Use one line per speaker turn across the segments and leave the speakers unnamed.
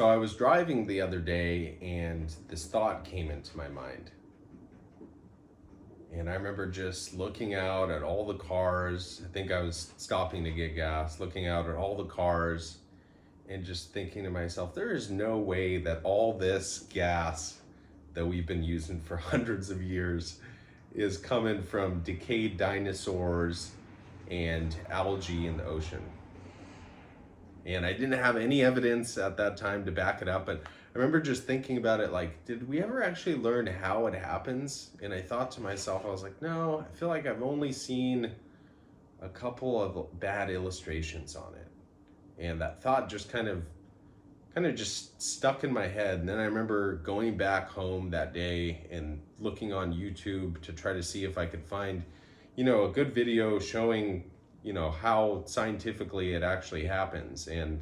So I was driving the other day and this thought came into my mind. And I remember just looking out at all the cars. I think I was stopping to get gas, looking out at all the cars and just thinking to myself, there is no way that all this gas that we've been using for hundreds of years is coming from decayed dinosaurs and algae in the ocean. And I didn't have any evidence at that time to back it up, but I remember just thinking about it like, did we ever actually learn how it happens? And I thought to myself, I was like, no, I feel like I've only seen a couple of bad illustrations on it. And that thought just kind of just stuck in my head. And then I remember going back home that day and looking on YouTube to try to see if I could find, a good video showing, how scientifically it actually happens. And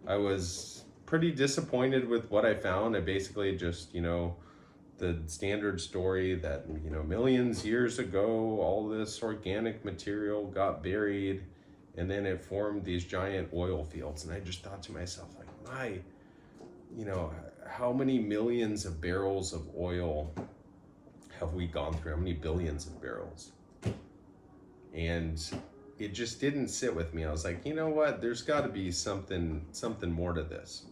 I was pretty disappointed with what I found. I basically just, the standard story that, millions years ago, all this organic material got buried and then it formed these giant oil fields. And I just thought to myself, like, how many millions of barrels of oil have we gone through? How many billions of barrels? And it just didn't sit with me. I was like, you know what? There's got to be something more to this.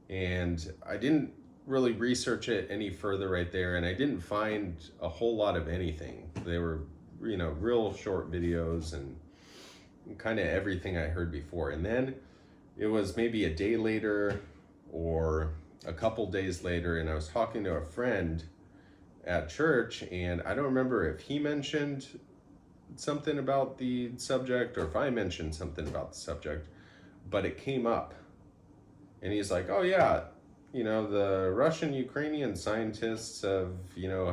And I didn't really research it any further right there, and I didn't find a whole lot of anything. They were, real short videos and kind of everything I heard before. And then it was maybe a day later or a couple days later, and I was talking to a friend at church, and I don't remember if he mentioned something about the subject or if I mentioned something about the subject, but it came up. And he's like, oh yeah, the Russian Ukrainian scientists have,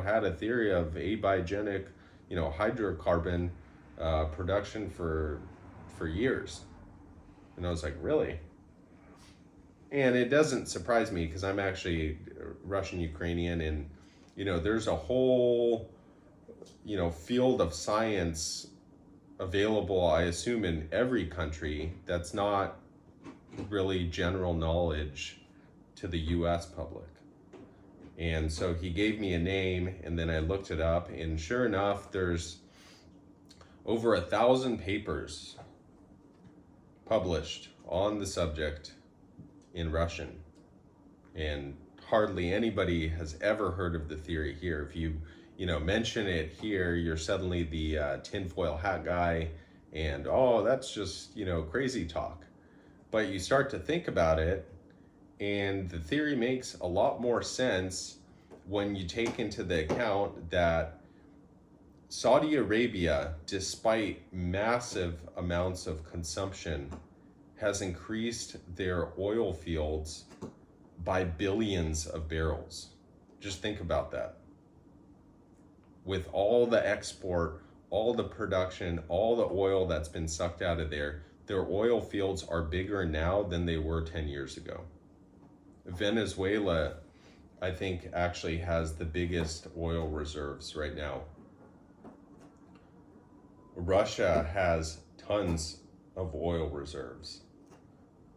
had a theory of biogenic, hydrocarbon production for years. And I was like, really? And it doesn't surprise me because I'm actually Russian Ukrainian, and there's a whole field of science available, I assume, in every country that's not really general knowledge to the US public. And so he gave me a name, and then I looked it up, and sure enough, there's over 1,000 papers published on the subject in Russian. And hardly anybody has ever heard of the theory here. If you mention it here, you're suddenly the tinfoil hat guy, and that's just, crazy talk. But you start to think about it, and the theory makes a lot more sense when you take into the account that Saudi Arabia, despite massive amounts of consumption, has increased their oil fields by billions of barrels. Just think about that. With all the export, all the production, all the oil that's been sucked out of there, their oil fields are bigger now than they were 10 years ago. Venezuela, I think, actually has the biggest oil reserves right now. Russia has tons of oil reserves.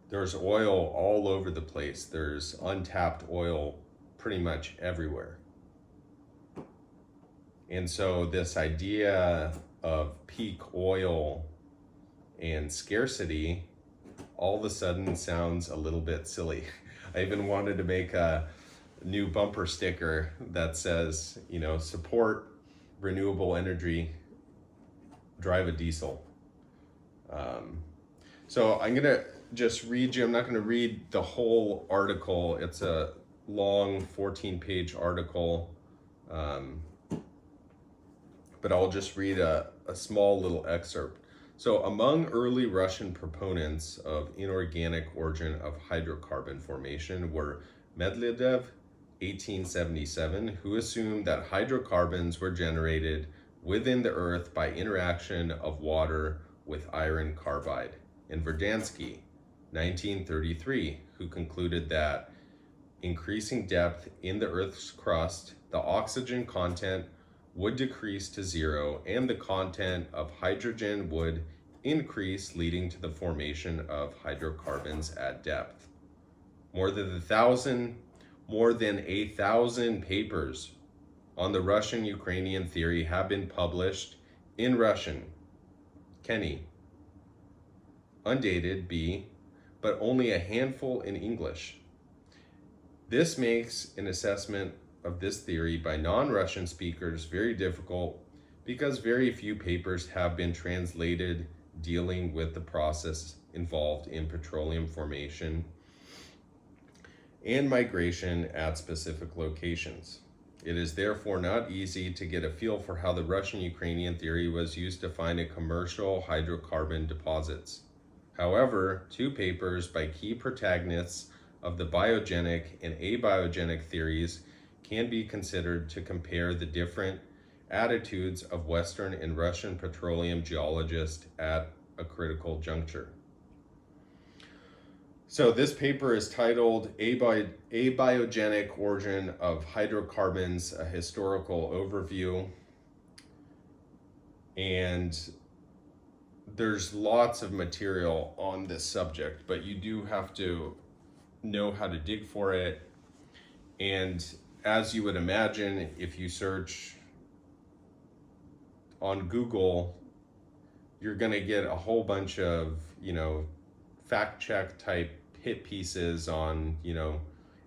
There's oil all over the place. There's untapped oil pretty much everywhere. And so this idea of peak oil and scarcity all of a sudden sounds a little bit silly. I even wanted to make a new bumper sticker that says, support renewable energy, drive a diesel. So I'm gonna just read you, I'm not gonna read the whole article. It's a long 14-page article. But I'll just read a small little excerpt. So among early Russian proponents of inorganic origin of hydrocarbon formation were Medvedev, 1877, who assumed that hydrocarbons were generated within the earth by interaction of water with iron carbide, and Verdansky, 1933, who concluded that increasing depth in the earth's crust, the oxygen content would decrease to zero and the content of hydrogen would increase, leading to the formation of hydrocarbons at depth. More than a thousand papers on the Russian-Ukrainian theory have been published in Russian, Kenny, undated, B, but only a handful in English. This makes an assessment of this theory by non-Russian speakers very difficult because very few papers have been translated dealing with the process involved in petroleum formation and migration at specific locations. It is therefore not easy to get a feel for how the Russian-Ukrainian theory was used to find a commercial hydrocarbon deposits. However, two papers by key protagonists of the biogenic and abiogenic theories can be considered to compare the different attitudes of Western and Russian petroleum geologists at a critical juncture. So this paper is titled Abiogenic Origin of Hydrocarbons, a Historical Overview. And there's lots of material on this subject, but you do have to know how to dig for it. And as you would imagine, if you search on Google, you're going to get a whole bunch of, fact check type hit pieces on,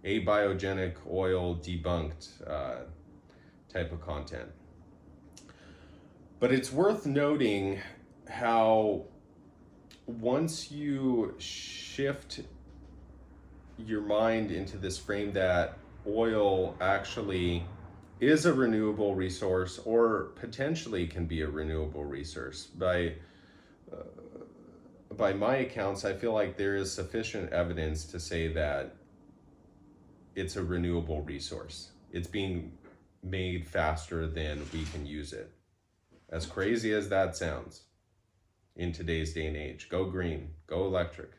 abiogenic oil debunked type of content. But it's worth noting how once you shift your mind into this frame that oil actually is a renewable resource or potentially can be a renewable resource. By my accounts, I feel like there is sufficient evidence to say that it's a renewable resource. It's being made faster than we can use it. As crazy as that sounds in today's day and age, go green, go electric.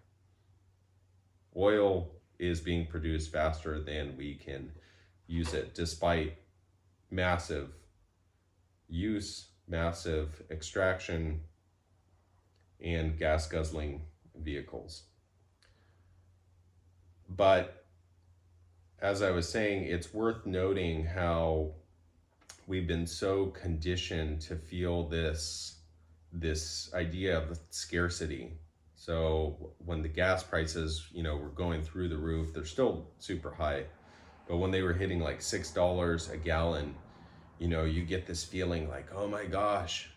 Oil is being produced faster than we can use it, despite massive use, massive extraction, and gas guzzling vehicles. But as I was saying, it's worth noting how we've been so conditioned to feel this idea of scarcity. So when the gas prices, were going through the roof, they're still super high, but when they were hitting like $6 a gallon, you get this feeling like, oh my gosh,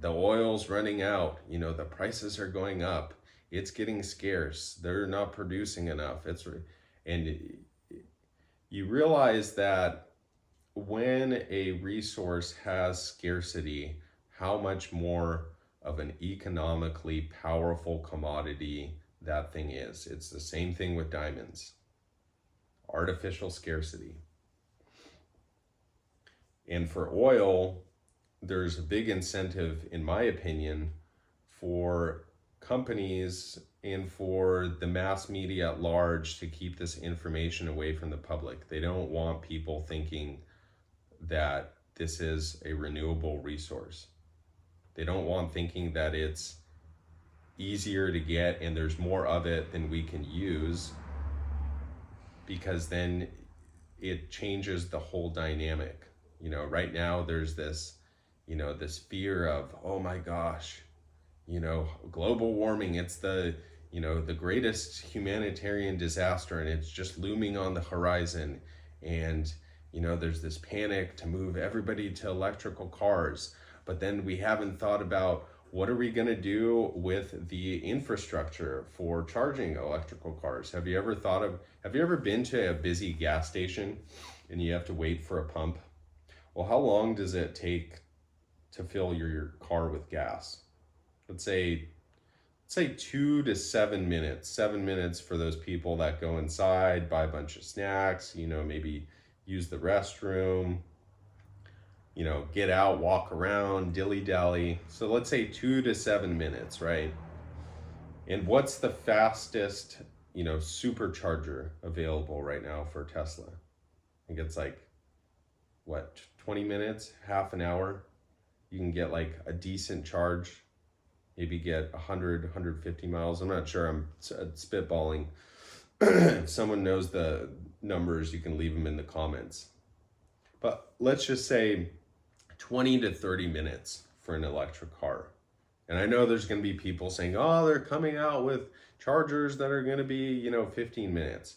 the oil's running out, the prices are going up, it's getting scarce, they're not producing enough. And you realize that when a resource has scarcity, how much more of an economically powerful commodity that thing is. It's the same thing with diamonds. Artificial scarcity. And for oil, there's a big incentive, in my opinion, for companies and for the mass media at large to keep this information away from the public. They don't want people thinking that this is a renewable resource. They don't want thinking that it's easier to get and there's more of it than we can use, because then it changes the whole dynamic. Right now there's this, this fear of, oh my gosh, global warming, it's the greatest humanitarian disaster and it's just looming on the horizon. And, there's this panic to move everybody to electrical cars. But then we haven't thought about what are we going to do with the infrastructure for charging electrical cars? Have you ever been to a busy gas station and you have to wait for a pump? Well, how long does it take to fill your car with gas? Let's say 2 to 7 minutes. 7 minutes for those people that go inside, buy a bunch of snacks, maybe use the restroom, get out, walk around, dilly-dally. So let's say 2 to 7 minutes, right? And what's the fastest, supercharger available right now for Tesla? I think it's 20 minutes, half an hour. You can get a decent charge, maybe get 100, 150 miles. I'm not sure, I'm spitballing. If someone knows the numbers, you can leave them in the comments. But let's just say 20 to 30 minutes for an electric car. And I know there's going to be people saying, oh, they're coming out with chargers that are going to be, 15 minutes.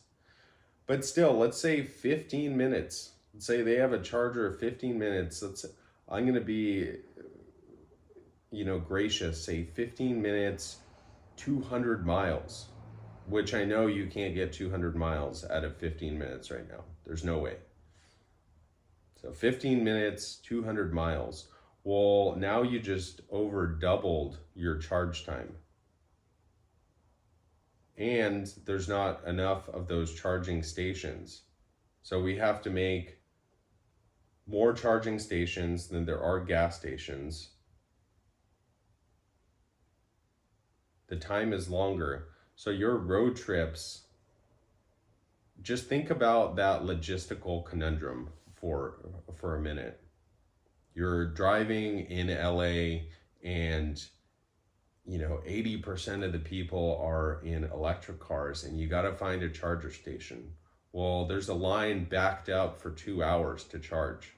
But still, let's say 15 minutes. Let's say they have a charger of 15 minutes. I'm going to be, gracious, say 15 minutes, 200 miles, which I know you can't get 200 miles out of 15 minutes right now. There's no way. So 15 minutes, 200 miles. Well, now you just over doubled your charge time. And there's not enough of those charging stations. So we have to make more charging stations than there are gas stations. The time is longer. So your road trips, just think about that logistical conundrum for a minute. You're driving in LA and 80% of the people are in electric cars and you got to find a charger station. Well, there's a line backed up for 2 hours to charge.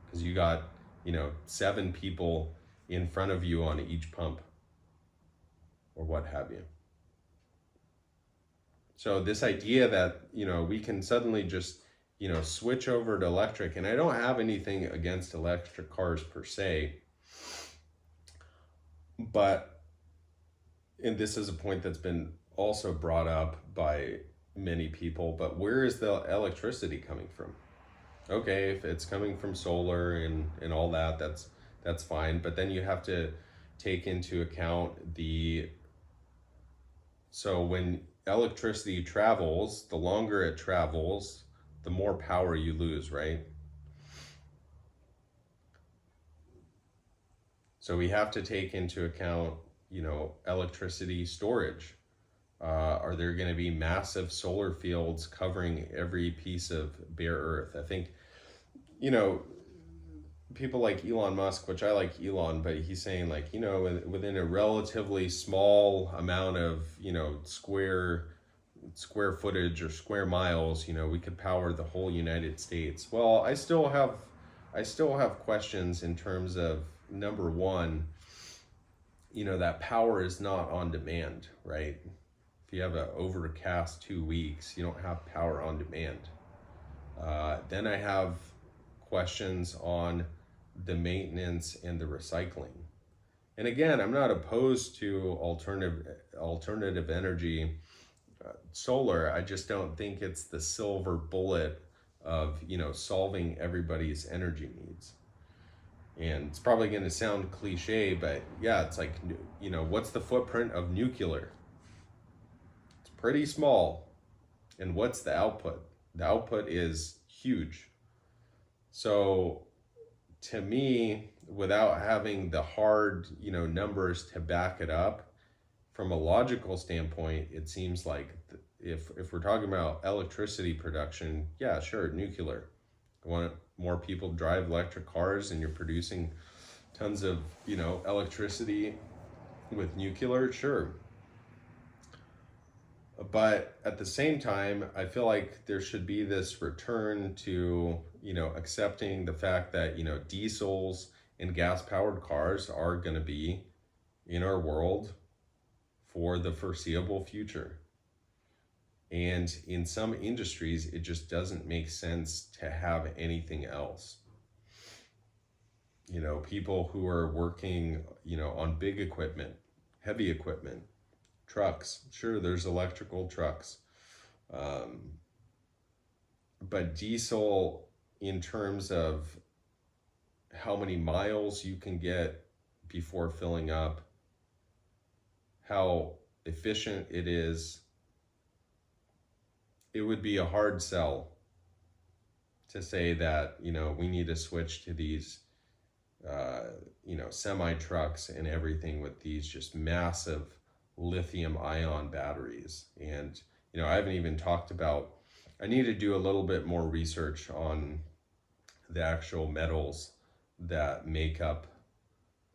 Because you got, 7 people in front of you on each pump or what have you. So this idea that, we can suddenly just, switch over to electric, and I don't have anything against electric cars per se, but, and this is a point that's been also brought up by many people, but where is the electricity coming from? Okay, if it's coming from solar and all that, that's fine, but then you have to take into account so when electricity travels, the longer it travels, the more power you lose, right? So we have to take into account, electricity storage. Are there going to be massive solar fields covering every piece of bare earth? I think, people like Elon Musk, which I like Elon, but he's saying like, within a relatively small amount of, square footage or square miles, we could power the whole United States. Well, I still have questions in terms of, number one, that power is not on demand, right? If you have an overcast 2 weeks, you don't have power on demand. Then I have questions on the maintenance and the recycling. And again, I'm not opposed to alternative energy, solar. I just don't think it's the silver bullet of, solving everybody's energy needs. And it's probably going to sound cliche, but yeah, it's like, what's the footprint of nuclear? It's pretty small. And what's the output? The output is huge. So to me, without having the hard, numbers to back it up, from a logical standpoint, it seems like if we're talking about electricity production, yeah, sure, nuclear. You want more people to drive electric cars and you're producing tons of, electricity with nuclear, sure. But at the same time, I feel like there should be this return to, accepting the fact that, diesels and gas-powered cars are going to be in our world for the foreseeable future. And in some industries, it just doesn't make sense to have anything else. People who are working, on big equipment, heavy equipment, trucks, sure, there's electrical trucks. But diesel, in terms of how many miles you can get before filling up, how efficient it is, it would be a hard sell to say that, we need to switch to these, semi trucks and everything with these just massive lithium ion batteries. And, I haven't even talked about, I need to do a little bit more research on the actual metals that make up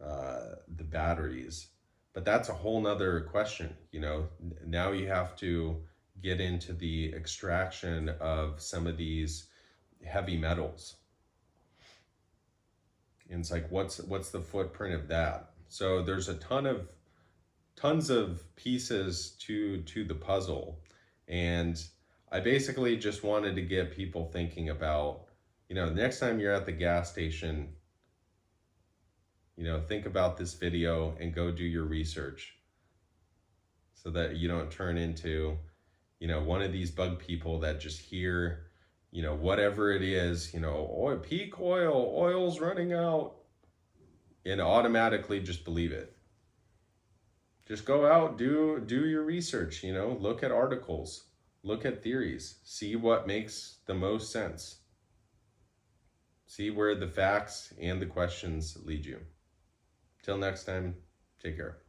the batteries. But that's a whole nother question. You know, now you have to get into the extraction of some of these heavy metals. And it's like, what's the footprint of that? So there's a tons of pieces to the puzzle. And I basically just wanted to get people thinking about, you know, next time you're at the gas station, you know, think about this video and go do your research so that you don't turn into, you know, one of these bug people that just hear, you know, whatever it is, you know, oil, peak oil, oil's running out, and automatically just believe it. Just go out, do your research, you know, look at articles, look at theories, see what makes the most sense. See where the facts and the questions lead you. Till next time, take care.